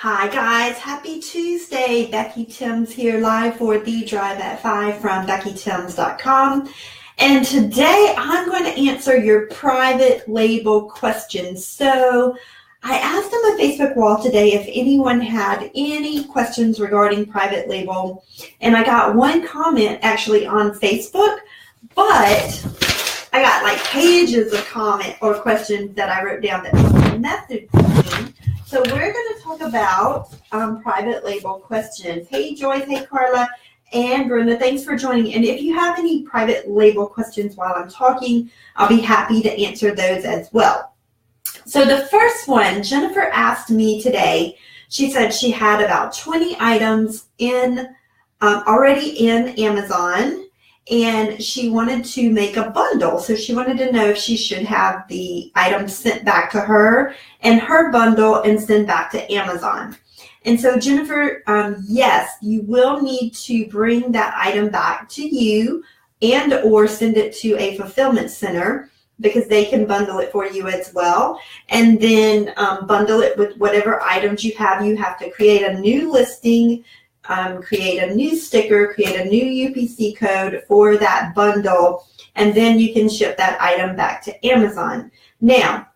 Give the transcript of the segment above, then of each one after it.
Hi guys, happy Tuesday. Becky Thames here live for The Drive at 5 from BeckyThames.com. And today I'm going to answer your private label questions. So I asked on my Facebook wall today if anyone had any questions regarding private label. And I got one comment actually on Facebook, but I got like pages of comment or questions that I wrote down that people messaged me. So we're going to talk about private label questions. Hey Joyce, hey Carla, and Brenda, thanks for joining. And if you have any private label questions while I'm talking, I'll be happy to answer those as well. So the first one, Jennifer asked me today, she said she had about 20 items already in Amazon, and she wanted to make a bundle. So she wanted to know if she should have the items sent back to her and her bundle and send back to Amazon. And so Jennifer, yes, you will need to bring that item back to you and or send it to a fulfillment center because they can bundle it for you as well. And then bundle it with whatever items you have. You have to create a new listing, create a new sticker, create a new UPC code for that bundle, and then you can ship that item back to Amazon. Now,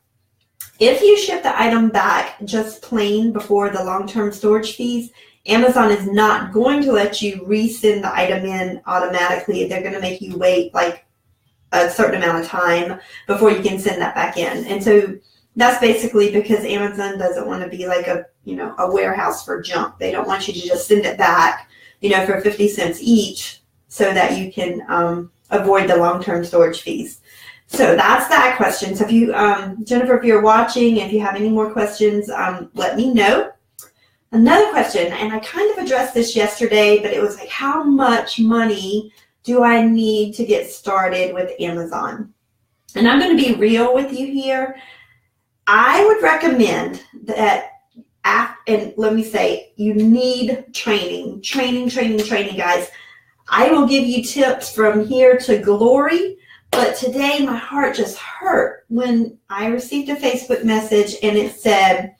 if you ship the item back just plain before the long-term storage fees, Amazon is not going to let you resend the item in automatically. They're going to make you wait like a certain amount of time before you can send that back in. And so that's basically because Amazon doesn't want to be like a warehouse for junk. They don't want you to just send it back, for 50 cents each so that you can avoid the long-term storage fees. So that's that question. So if you, Jennifer, if you're watching, if you have any more questions, let me know. Another question, and I kind of addressed this yesterday, but it was like, how much money do I need to get started with Amazon? And I'm going to be real with you here. I would recommend that, and let me say, you need training, guys. I will give you tips from here to glory, but today my heart just hurt when I received a Facebook message and it said,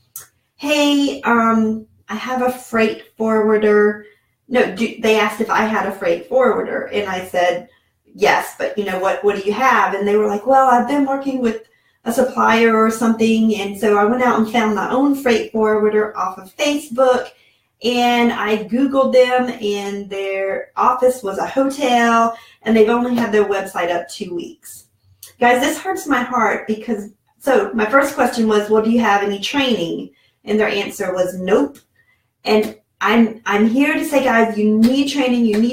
hey, I have a freight forwarder. No, they asked if I had a freight forwarder, and I said, yes, but what do you have? And they were like, well, I've been working with a supplier or something, and so I went out and found my own freight forwarder off of Facebook, and I Googled them, and their office was a hotel, and they've only had their website up 2 weeks. Guys, this hurts my heart because, so my first question was, well, do you have any training? And their answer was nope. And I'm here to say, guys, you need training, and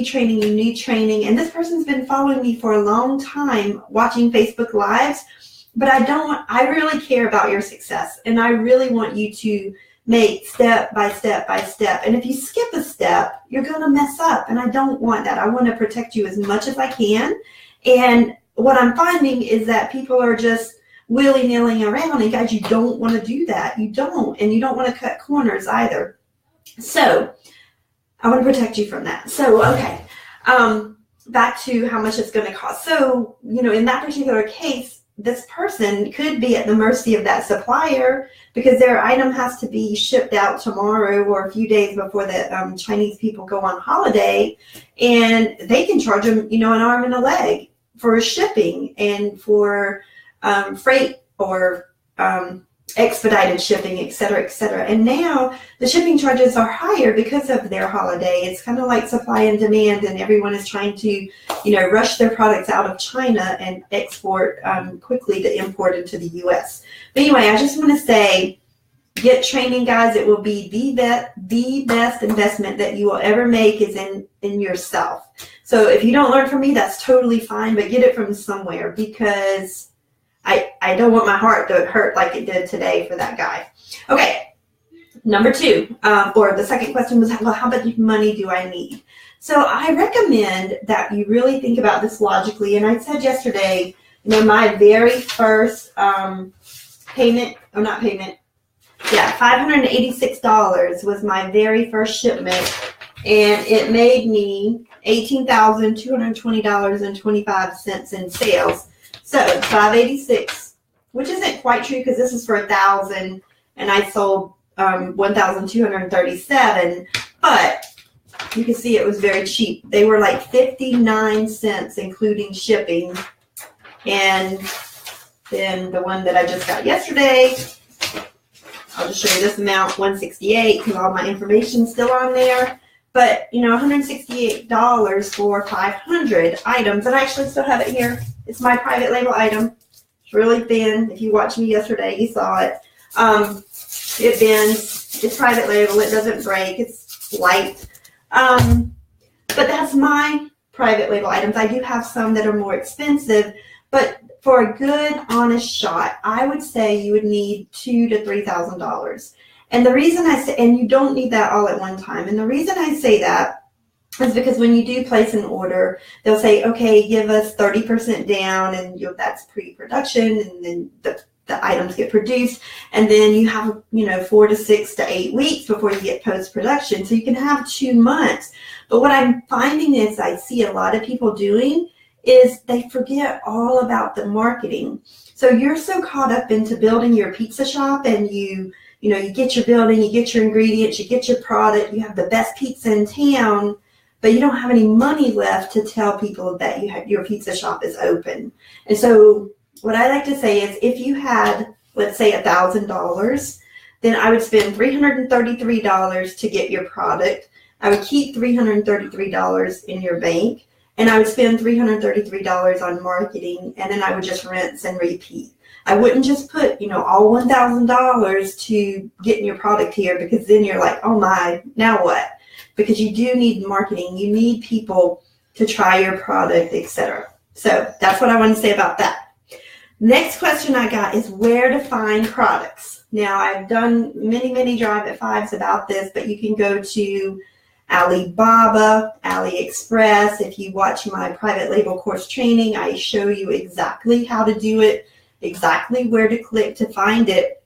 this person's been following me for a long time, watching Facebook Lives, but I really care about your success, and I really want you to make step by step by step. And if you skip a step, you're going to mess up, and I don't want that. I want to protect you as much as I can. And what I'm finding is that people are just willy-nilly around, and guys, you don't want to do that. You don't, and you don't want to cut corners either. So I want to protect you from that. So, okay, back to how much it's going to cost. So, in that particular case, this person could be at the mercy of that supplier because their item has to be shipped out tomorrow or a few days before the Chinese people go on holiday, and they can charge them, an arm and a leg for shipping and for freight or expedited shipping, et cetera, et cetera. And now the shipping charges are higher because of their holiday. It's kind of like supply and demand, and everyone is trying to, rush their products out of China and export quickly to import into the U.S. But anyway, I just want to say, get training, guys. It will be the best investment that you will ever make is in yourself. So if you don't learn from me, that's totally fine, but get it from somewhere because I don't want my heart to hurt like it did today for that guy. Okay, number two, or the second question was, well, how much money do I need? So I recommend that you really think about this logically. And I said yesterday, my very first $586 was my very first shipment, and it made me $18,220.25 in sales. So 586, which isn't quite true because this is for 1,000, and I sold $1,237, but you can see it was very cheap. They were like 59 cents, including shipping. And then the one that I just got yesterday, I'll just show you this amount, $168, because all my information's still on there. But, you know, $168 for 500 items. And I actually still have it here. It's my private label item. It's really thin. If you watched me yesterday, you saw it. It bends. It's private label. It doesn't break. It's light. But that's my private label items. I do have some that are more expensive, but for a good, honest shot, I would say you would need $2,000 to $3,000. And the reason I say, and you don't need that all at one time. And the reason I say that is because when you do place an order, they'll say, okay, give us 30% down, and that's pre-production, and then the items get produced, and then you have 4 to 6 to 8 weeks before you get post-production. So you can have 2 months. But what I'm finding is I see a lot of people doing is they forget all about the marketing. So you're so caught up into building your pizza shop, and you get your building, you get your ingredients, you get your product, you have the best pizza in town, but you don't have any money left to tell people that your pizza shop is open. And so what I like to say is, if you had, let's say, $1,000, then I would spend $333 to get your product. I would keep $333 in your bank, and I would spend $333 on marketing, and then I would just rinse and repeat. I wouldn't just put, all $1,000 to getting your product here, because then you're like, oh my, now what? Because you do need marketing. You need people to try your product, etc. So that's what I want to say about that. Next question I got is where to find products. Now, I've done many Drive at Fives about this, but you can go to Alibaba, AliExpress. If you watch my private label course training, I show you exactly how to do it, exactly where to click to find it.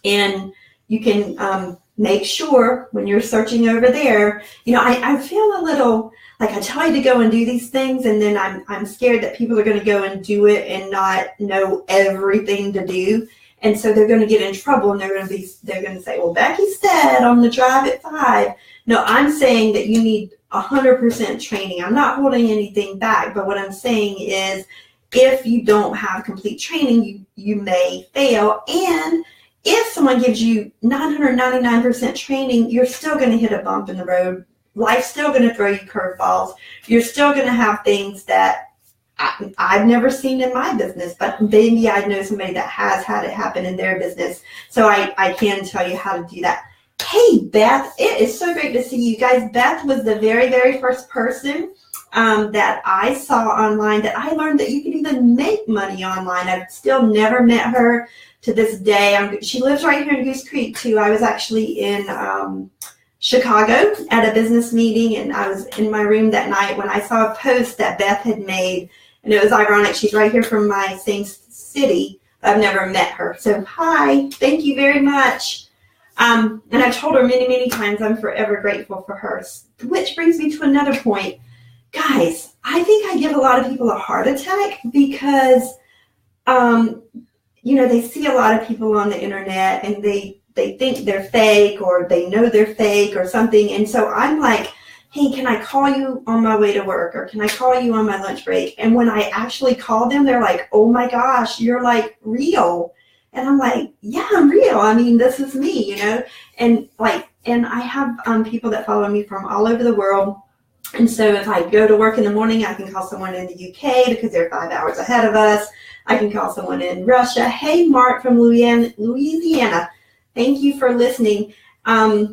And you can make sure when you're searching over there, I feel a little like I tell you to go and do these things, and then I'm scared that people are going to go and do it and not know everything to do. And so they're going to get in trouble, and they're going to say, well, Becky said on the Drive at 5. No, I'm saying that you need 100% training. I'm not holding anything back, but what I'm saying is, if you don't have complete training, you may fail. And if someone gives you 999% training, you're still going to hit a bump in the road. Life's still going to throw you curveballs. You're still going to have things that I've never seen in my business, but maybe I know somebody that has had it happen in their business. So I can tell you how to do that. Hey, Beth, it is so great to see you guys. Beth was the very first person that I saw online that I learned that you can even make money online. I've still never met her to this day. She lives right here in Goose Creek too. I was actually in Chicago at a business meeting, and I was in my room that night when I saw a post that Beth had made, and it was ironic. She's right here from my same city. I've never met her. So hi, thank you very much. And I've told her many times I'm forever grateful for her. Which brings me to another point. Guys, I think I give a lot of people a heart attack because, they see a lot of people on the internet, and they think they're fake, or they know they're fake or something. And so I'm like, hey, can I call you on my way to work? Or can I call you on my lunch break? And when I actually call them, they're like, oh my gosh, you're like real. And I'm like, yeah, I'm real. I mean, this is me, and I have people that follow me from all over the world. And so if I go to work in the morning, I can call someone in the UK because they're 5 hours ahead of us. I can call someone in Russia. Hey, Mark from Louisiana. Thank you for listening. I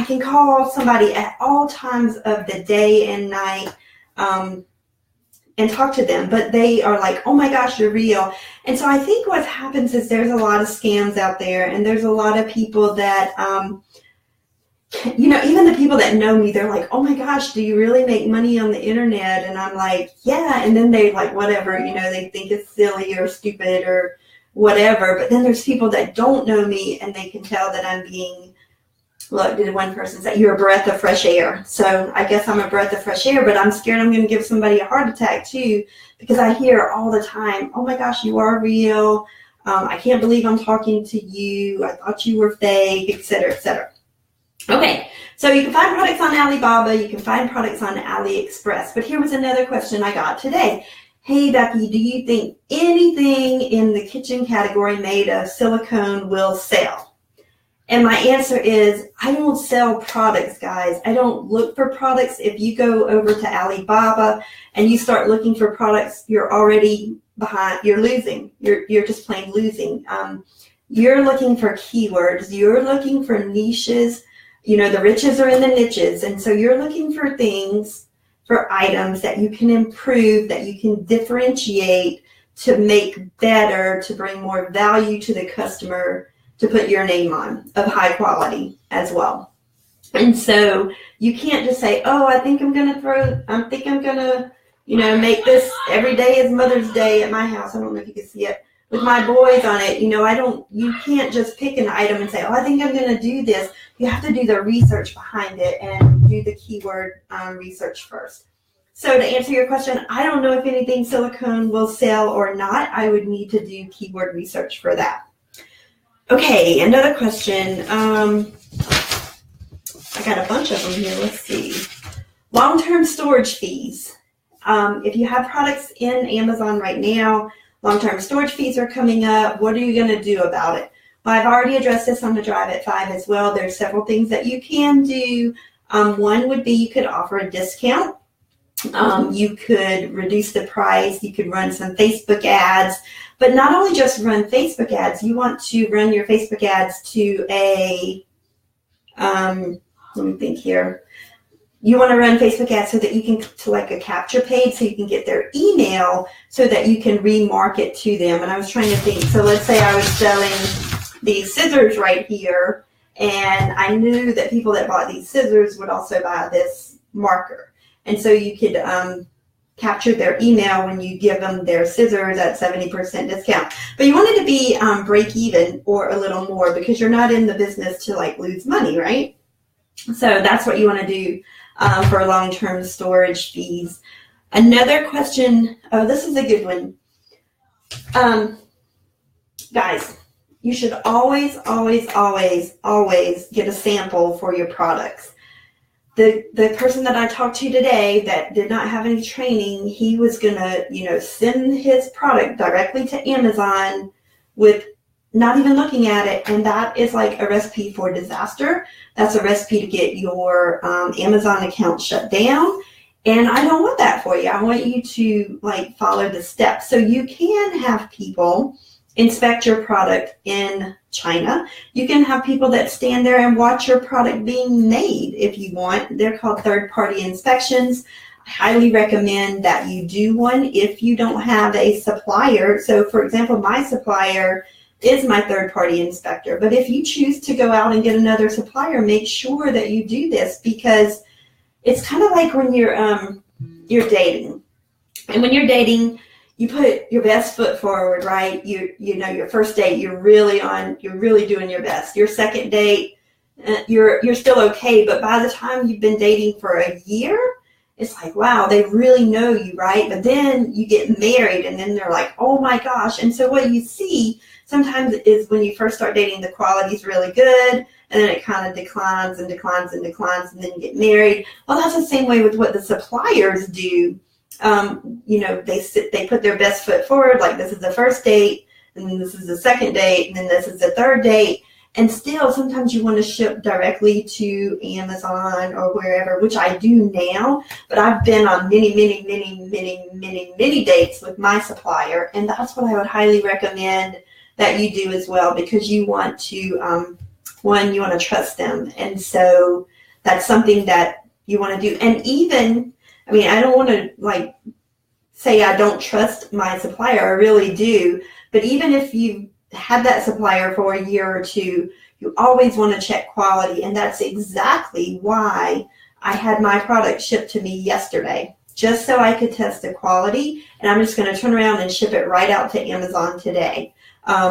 can call somebody at all times of the day and night and talk to them, but they are like, oh my gosh, you're real. And so I think what happens is there's a lot of scams out there, and there's a lot of people that, even the people that know me, they're like, oh my gosh, do you really make money on the internet? And I'm like, yeah. And then they like, whatever, they think it's silly or stupid or whatever. But then there's people that don't know me, and they can tell that I'm being, look, did one person say, you're a breath of fresh air? So I guess I'm a breath of fresh air, but I'm scared I'm going to give somebody a heart attack too, because I hear all the time, oh my gosh, you are real. I can't believe I'm talking to you. I thought you were fake, etc., etc. Okay, so you can find products on Alibaba, you can find products on AliExpress, but here was another question I got today. Hey Becky, do you think anything in the kitchen category made of silicone will sell? And my answer is, I don't sell products, guys. I don't look for products. If you go over to Alibaba and you start looking for products, you're already behind, you're losing. You're just plain losing. You're looking for keywords, you're looking for niches. You know, the riches are in the niches. And so you're looking for things, for items that you can improve, that you can differentiate to make better, to bring more value to the customer, to put your name on, of high quality as well. And so you can't just say, oh, I think I'm going to, you know, make this every day is Mother's Day at my house. I don't know if you can see it. With my boys on it, you know, you can't just pick an item and say, oh, I think I'm going to do this. You have to do the research behind it and do the keyword research first. So to answer your question, I don't know if anything silicone will sell or not. I would need to do keyword research for that. Okay, another question. I got a bunch of them here. Let's see. Long-term storage fees. If you have products in Amazon right now, long-term storage fees are coming up. What are you going to do about it? Well, I've already addressed this on the Drive at 5 as well. There's several things that you can do. One would be you could offer a discount. You could reduce the price. You could run some Facebook ads. But not only just run Facebook ads, you want to run your Facebook ads to a, let me think here. You want to run Facebook ads so that you can, to like a capture page, so you can get their email so that you can remarket to them. And I was trying to think, so let's say I was selling these scissors right here, and I knew that people that bought these scissors would also buy this marker. And so you could capture their email when you give them their scissors at 70% discount. But you want it to be break even or a little more, because you're not in the business to like lose money, right? So that's what you want to do for long-term storage fees. Another question, oh, this is a good one. Guys, you should always get a sample for your products. The person that I talked to today that did not have any training, he was going to, you know, send his product directly to Amazon with not even looking at it. And that is like a recipe for disaster. That's a recipe to get your Amazon account shut down. And I don't want that for you. I want you to like follow the steps. So you can have people inspect your product in China. You can have people that stand there and watch your product being made if you want. They're called third-party inspections. I highly recommend that you do one if you don't have a supplier. So for example, my supplier is my third-party inspector. But if you choose to go out and get another supplier, make sure that you do this, because it's kind of like when you're dating. And when you're dating, you put your best foot forward, right? You know, your first date, you're really doing your best. Your second date, you're still okay, but by the time you've been dating for a year, it's like, wow, they really know you, right? But then you get married, and then they're like, oh my gosh. And so what you see sometimes is when you first start dating, the quality is really good, and then it kind of declines and declines and declines, and then you get married. Well, that's the same way with what the suppliers do. You know, they put their best foot forward, like this is the first date, and then this is the second date, and then this is the third date. And still, sometimes you want to ship directly to Amazon or wherever, which I do now, but I've been on many dates with my supplier, and that's what I would highly recommend that you do as well, because you want to, one, you want to trust them. And so that's something that you want to do. And even, I mean, I don't want to like say I don't trust my supplier, I really do. But even if you had that supplier for a year or two, you always want to check quality. And that's exactly why I had my product shipped to me yesterday, just so I could test the quality. And I'm just going to turn around and ship it right out to Amazon today.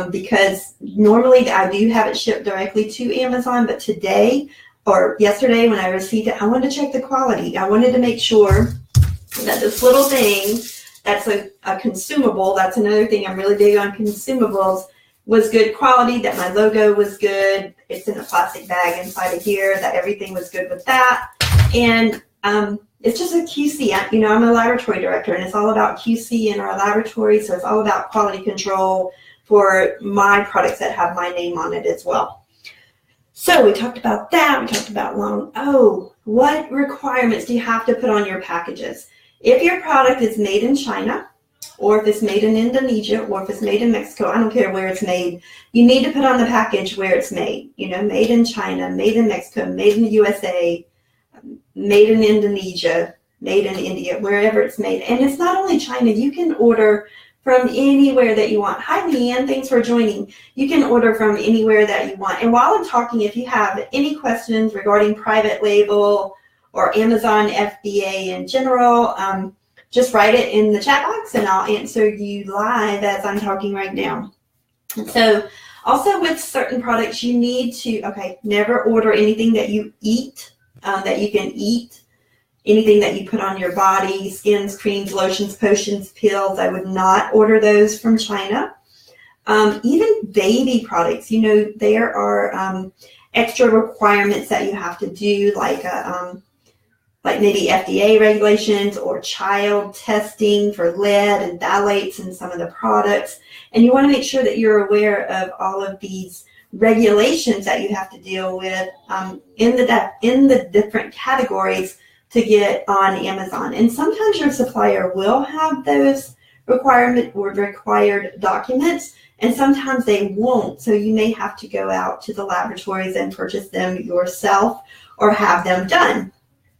Because normally I do have it shipped directly to Amazon, but today or yesterday when I received it, I wanted to check the quality. I wanted to make sure that this little thing, that's a consumable, that's another thing I'm really big on, consumables, was good quality, that my logo was good. It's in a plastic bag inside of here, that everything was good with that. And it's just a QC. I'm a laboratory director, and it's all about QC in our laboratory. So it's all about quality control for my products that have my name on it as well. So we talked about that. We talked about what requirements do you have to put on your packages? If your product is made in China, or if it's made in Indonesia, or if it's made in Mexico, I don't care where it's made, you need to put on the package where it's made. Made in China, made in Mexico, made in the USA, made in Indonesia, made in India, wherever it's made. And it's not only China. You can order from anywhere that you want. Hi, Leanne. Thanks for joining. You can order from anywhere that you want. And while I'm talking, if you have any questions regarding private label or Amazon FBA in general, just write it in the chat box and I'll answer you live as I'm talking right now. So also with certain products, you need to, never order anything that you eat, that you can eat, anything that you put on your body, skins, creams, lotions, potions, pills. I would not order those from China. Even baby products, there are extra requirements that you have to do, like maybe FDA regulations or child testing for lead and phthalates in some of the products. And you want to make sure that you're aware of all of these regulations that you have to deal with in the different categories to get on Amazon. And sometimes your supplier will have those required documents, and sometimes they won't. So you may have to go out to the laboratories and purchase them yourself or have them done.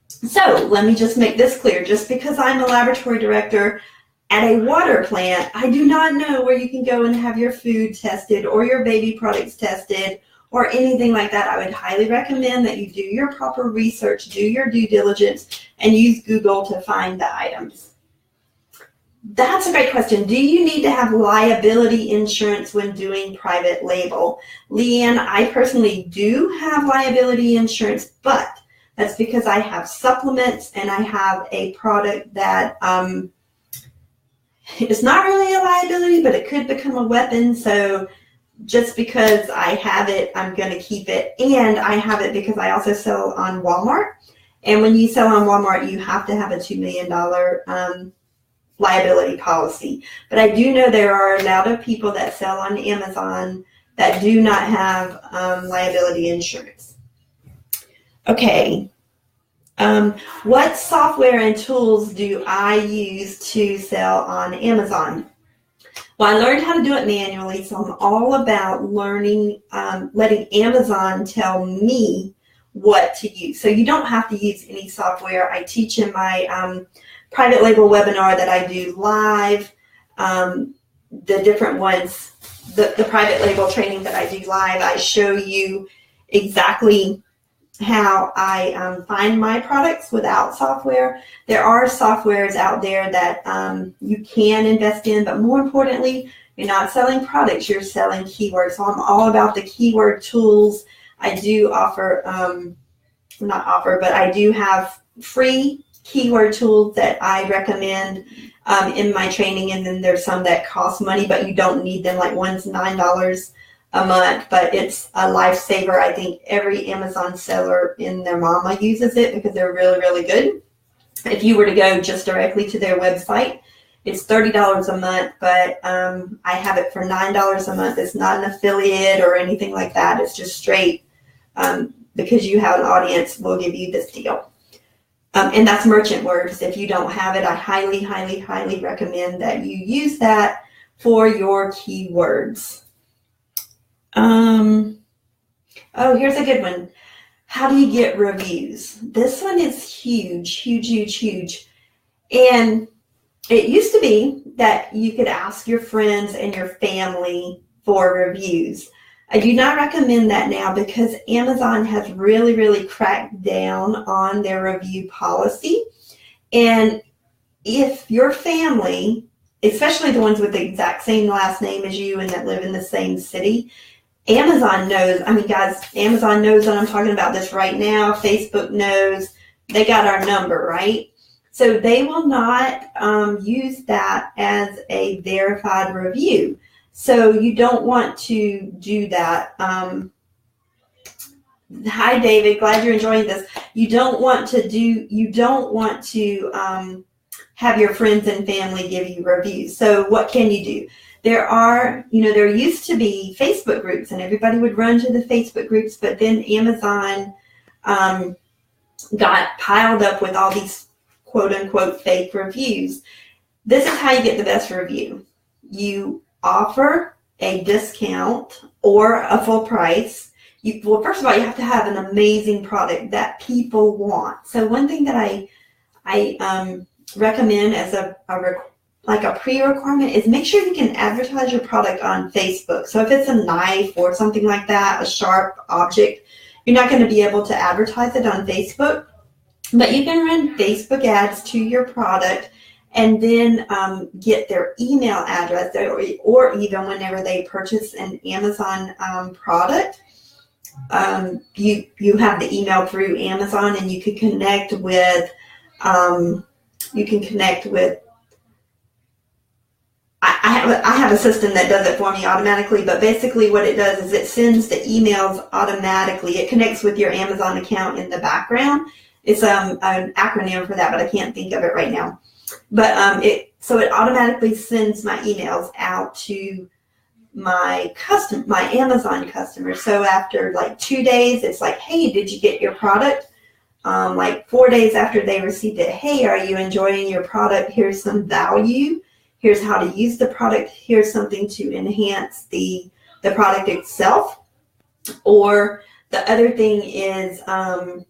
So let me just make this clear. Just because I'm a laboratory director at a water plant, I do not know where you can go and have your food tested or your baby products tested or anything like that. I would highly recommend that you do your proper research, do your due diligence, and use Google to find the items. That's a great question. Do you need to have liability insurance when doing private label? Leanne, I personally do have liability insurance, but that's because I have supplements and I have a product that it's not really a liability, but it could become a weapon. So just because I have it, I'm going to keep it. And I have it because I also sell on Walmart. And when you sell on Walmart, you have to have a $2 million liability policy. But I do know there are a lot of people that sell on Amazon that do not have liability insurance. Okay. What software and tools do I use to sell on Amazon? Well, I learned how to do it manually, so I'm all about learning, letting Amazon tell me what to use. So you don't have to use any software. I teach in my private label webinar that I do live, the different ones, the private label training that I do live. I show you exactly how I find my products without software. There are softwares out there that you can invest in, but more importantly, you're not selling products, you're selling keywords. So I'm all about the keyword tools. I do offer, but I do have free keyword tools that I recommend in my training, and then there's some that cost money, but you don't need them. Like one's $9 a month, but it's a lifesaver. I think every Amazon seller in their mama uses it because they're really, really good. If you were to go just directly to their website, it's $30 a month, but I have it for $9 a month. It's not an affiliate or anything like that. It's just straight because you have an audience, we'll give you this deal. And that's Merchant Words. If you don't have it, I highly, highly, highly recommend that you use that for your keywords. Oh, here's a good one. How do you get reviews? This one is huge, huge, huge, huge. And it used to be that you could ask your friends and your family for reviews. I do not recommend that now because Amazon has really, really cracked down on their review policy. And if your family, especially the ones with the exact same last name as you and that live in the same city, Amazon knows. I mean, guys, Amazon knows that I'm talking about this right now. Facebook knows. They got our number, right? So they will not use that as a verified review. So you don't want to do that. Hi, David. Glad you're enjoying this. You don't want to have your friends and family give you reviews. So what can you do? There used to be Facebook groups, and everybody would run to the Facebook groups, but then Amazon got piled up with all these quote unquote fake reviews. This is how you get the best review. You offer a discount or a full price. First of all, you have to have an amazing product that people want. So one thing that I recommend as a pre-requirement is make sure you can advertise your product on Facebook. So if it's a knife or something like that, a sharp object, you're not going to be able to advertise it on Facebook, but you can run Facebook ads to your product and then get their email address, or even whenever they purchase an Amazon product, you have the email through Amazon, and you can connect with I have a system that does it for me automatically, but basically what it does is it sends the emails automatically. It connects with your Amazon account in the background. It's an acronym for that, but I can't think of it right now. But it automatically sends my emails out to my Amazon customers. So after like 2 days, it's like, hey, did you get your product? Like 4 days after they received it, hey, are you enjoying your product? Here's some value. Here's how to use the product. Here's something to enhance the product itself. Or the other thing is, and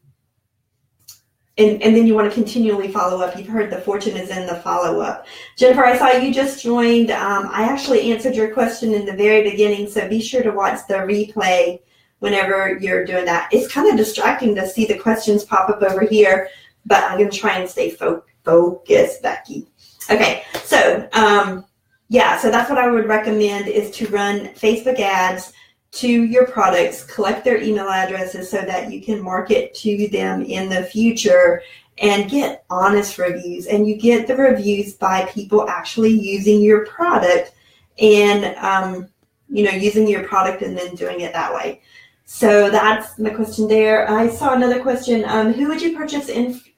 then you want to continually follow up. You've heard the fortune is in the follow-up. Jennifer, I saw you just joined. I actually answered your question in the very beginning, so be sure to watch the replay whenever you're doing that. It's kind of distracting to see the questions pop up over here, but I'm going to try and stay focused, Becky. Okay, so so that's what I would recommend, is to run Facebook ads to your products, collect their email addresses so that you can market to them in the future and get honest reviews. And you get the reviews by people actually using your product and, using your product and then doing it that way. So that's my question there. I saw another question. Who would you purchase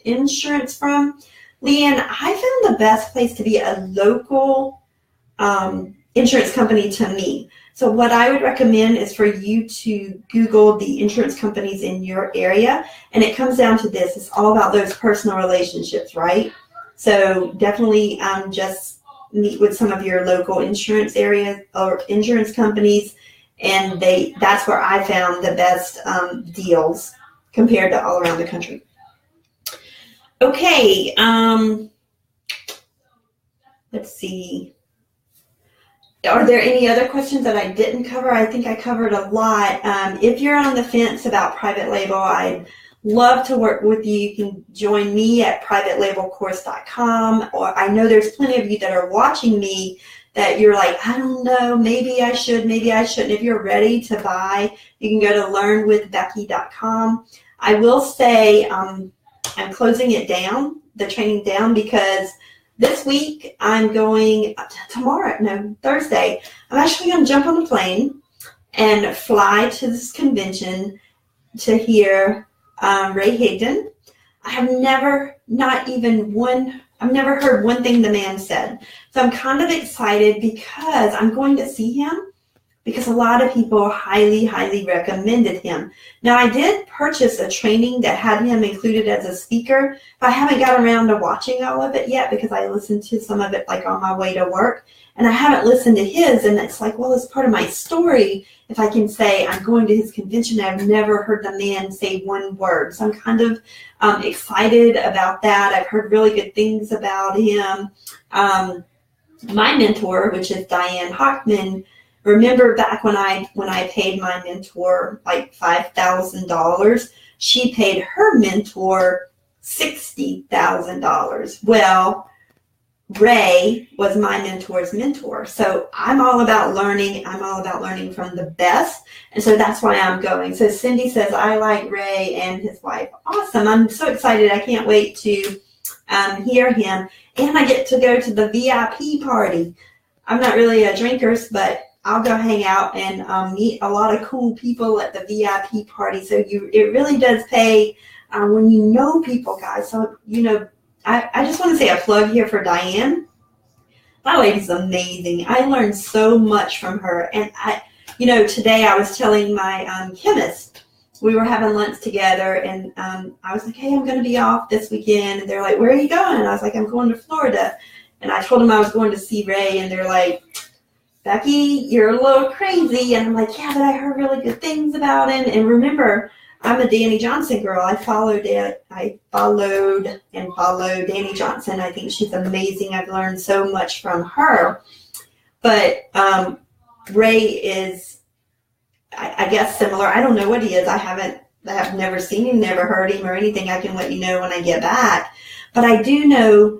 insurance from? Leanne, I found the best place to be a local insurance company to me. So what I would recommend is for you to Google the insurance companies in your area, and it comes down to this. It's all about those personal relationships, right? So definitely just meet with some of your local insurance areas or insurance companies, and that's where I found the best deals compared to all around the country. Okay, let's see. Are there any other questions that I didn't cover? I think I covered a lot. If you're on the fence about private label, I'd love to work with you. You can join me at privatelabelcourse.com, or I know there's plenty of you that are watching me that you're like, I don't know, maybe I should, maybe I shouldn't. If you're ready to buy, you can go to learnwithbecky.com. I will say I'm closing it down, the training down, because this week I'm going Thursday. I'm actually going to jump on a plane and fly to this convention to hear Ray Higdon. I've never heard one thing the man said. So I'm kind of excited because I'm going to see him, because a lot of people highly, highly recommended him. Now, I did purchase a training that had him included as a speaker, but I haven't got around to watching all of it yet because I listened to some of it like on my way to work, and I haven't listened to his, and it's like, well, it's part of my story if I can say I'm going to his convention. I've never heard the man say one word, so I'm kind of excited about that. I've heard really good things about him. My mentor, which is Diane Hockman, remember back when I paid my mentor like $5,000, she paid her mentor $60,000. Well, Ray was my mentor's mentor. So I'm all about learning. I'm all about learning from the best. And so that's why I'm going. So Cindy says, I like Ray and his wife. Awesome. I'm so excited. I can't wait to hear him. And I get to go to the VIP party. I'm not really a drinker, but I'll go hang out and meet a lot of cool people at the VIP party. So it really does pay when you know people, guys. So, I just want to say a plug here for Diane. That lady's amazing. I learned so much from her. And today I was telling my chemist, we were having lunch together, and I was like, hey, I'm going to be off this weekend. And they're like, where are you going? And I was like, I'm going to Florida. And I told them I was going to see Ray, and they're like, Becky, you're a little crazy. And I'm like, yeah, but I heard really good things about him. And remember, I'm a Danny Johnson girl. I followed Danny Johnson. I think she's amazing. I've learned so much from her. But Ray is, I guess, similar. I don't know what he is. I have never seen him, never heard him or anything. I can let you know when I get back. But I do know,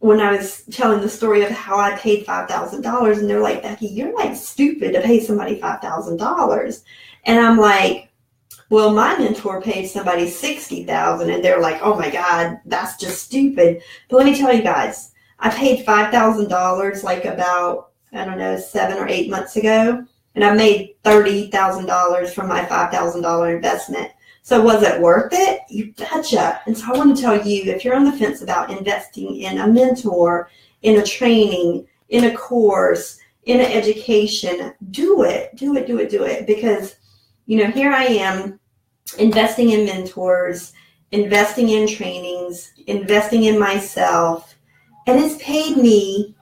when I was telling the story of how I paid $5,000, and they're like, Becky, you're like stupid to pay somebody $5,000. And I'm like, well, my mentor paid somebody $60,000, and they're like, oh my God, that's just stupid. But let me tell you guys, I paid $5,000 like about, 7 or 8 months ago, and I made $30,000 from my $5,000 investment. So was it worth it? You betcha. And so I want to tell you, if you're on the fence about investing in a mentor, in a training, in a course, in an education, do it. Because, here I am investing in mentors, investing in trainings, investing in myself, and it's paid me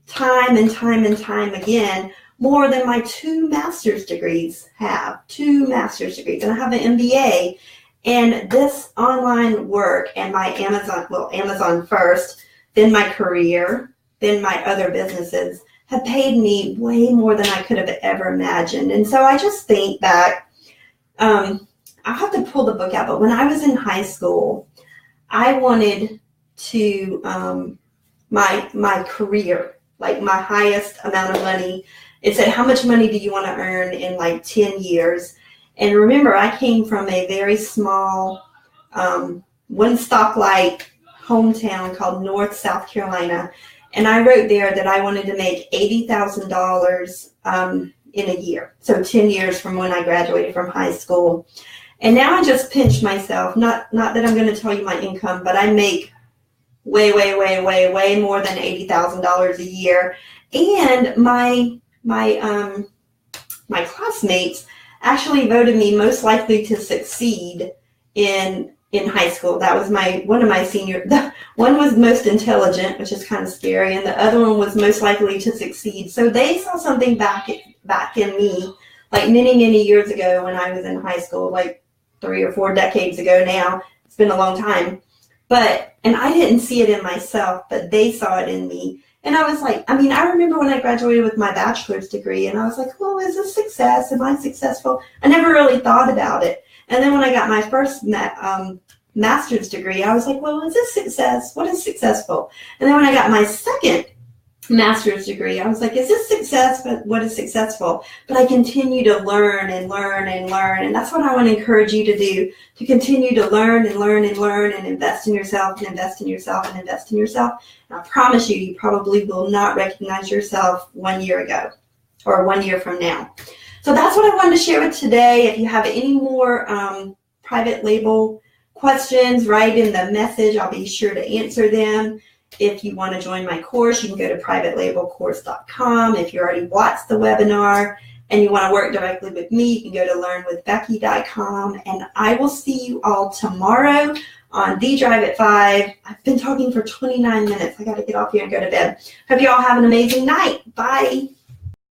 time and time and time again more than my 2 master's degrees have. 2 master's degrees, and I have an MBA. And this online work and my Amazon first, then my career, then my other businesses have paid me way more than I could have ever imagined. And so I just think back, I'll have to pull the book out, but when I was in high school, I wanted to, my career, like my highest amount of money, it said, how much money do you want to earn in like 10 years? And remember, I came from a very small, one stoplight hometown called North South Carolina. And I wrote there that I wanted to make $80,000 in a year. So 10 years from when I graduated from high school. And now I just pinch myself, not that I'm going to tell you my income, but I make way more than $80,000 a year. And my classmates actually voted me most likely to succeed in high school. That was one of my senior. One was most intelligent, which is kind of scary, and the other one was most likely to succeed. So they saw something back in me, like many years ago when I was in high school, like 3 or 4 decades ago now. It's been a long time. And I didn't see it in myself, but they saw it in me. And I was like, I remember when I graduated with my bachelor's degree, and I was like, well, is this success? Am I successful? I never really thought about it. And then when I got my first master's degree, I was like, well, is this success? What is successful? And then when I got my second master's degree, I was like, is this success? But what is successful? But I continue to learn and learn and learn. And that's what I want to encourage you to do, to continue to learn and learn and learn and invest in yourself and invest in yourself and invest in yourself. And I promise you probably will not recognize yourself 1 year ago or 1 year from now. So that's what I wanted to share with today. If you have any more private label questions, write in the message. I'll be sure to answer them. If you want to join my course, you can go to privatelabeLcourse.com. If you already watched the webinar and you want to work directly with me, you can go to learnwithbecky.com. And I will see you all tomorrow on The Drive at 5. I've been talking for 29 minutes. I got to get off here and go to bed. Hope you all have an amazing night. Bye.